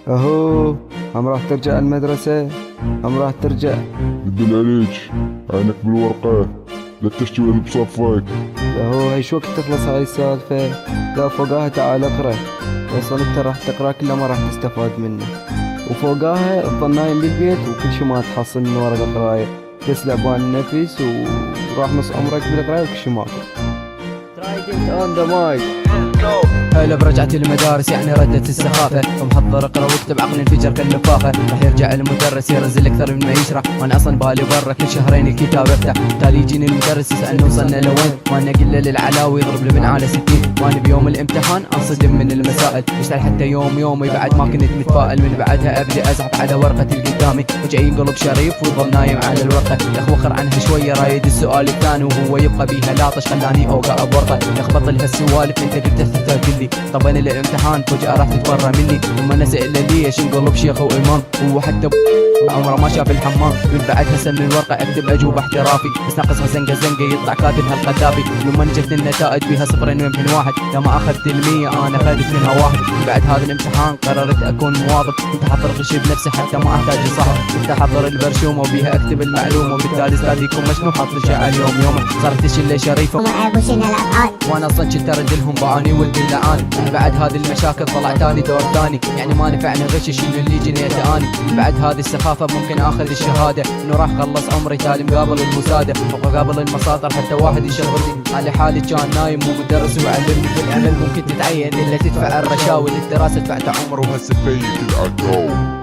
اهو عم راح ترجع المدرسة؟ عم راح ترجع؟ بالعليك عينك بالورقة، لا تشتوي بصفك. اهو هي شو وقت تخلص هاي السالفة؟ لا فوقاها تعال اقرا، اصلا انت راح تقرا كله ما راح تستفاد منه، وفوقاها تظل نايم بالبيت وكل شي ما تحصل من ورقة قراية، بس لعبان النفس وراح نص عمرك بالقراية وكل شي ماكو. ترايدنت اون ذا مايك. هلا برجعة المدارس يعني ردت السخافة، فمحضر اقرا واكتب عقل انفجر كاللفافة. راح يرجع المدرس يرزل اكثر من ما يشرح، وانا اصلا بالي برا كل شهرين الكتاب يفتح. تالي يجيني المدرس يسالني وصلنا لوين، وانا اقول له للعلاوي يضرب لي من على 60. وانا بيوم الامتحان انصدم من المسائل، يشتغل حتى يومي بعد ما كنت متفائل. من بعدها ابدي ازحف على ورقة قدامي، وجاي قلب شريف ويظل نايم على الورقة. يخوخر عنها شوية رايد السؤال الثاني، وهو يبقى بيها لاطش خلاني اوقع بورطة. يخبط لها السوالف انت قلت تحتاج لي، طب انا الامتحان فجأة راح تتبرى مني. وما نسأل ليش نقلب شيخ وإمام، هو حتى عمره ما شاف الحمام. من بعدها سن الورقة اكتب اجوبة احترافي، بس ناقصها زنقة يطلع كاتبها القذافي. لما جت النتائج بيها 0.1، لما اخذت 100 انا اخذت منها 1. من بعد هذا الامتحان قررت اكون مواظب، كنت حاضر غشي بنفسي حتى ما احتاج صاحب. كنت احضر البرشومة وبيها اكتب المعلومة، وبالتالي استاذ يكون مشنو حاط لي شعر يوم يومه. صارت الشلة شريفة وما يعرفوا شنو الافعال، وانا اصلا كنت اردلهم بعاني ولد اللعان. من بعد هذه المشاكل طلع تاني دور ثاني، يعني ما نفعني غش شنو اللي جنيته اني. من بعد هذه السخافة ممكن اخذ الشهادة، انه راح خلص عمري تالي مقابل المسادة ومقابل المساطر حتى واحد يشغلني. على حالي كان نايم ومدرس ويعلمني بالعمل ممكن تتعين الا تدفع الرشاوي، للدراسة دفعت عمره وهسه فيك العقاب.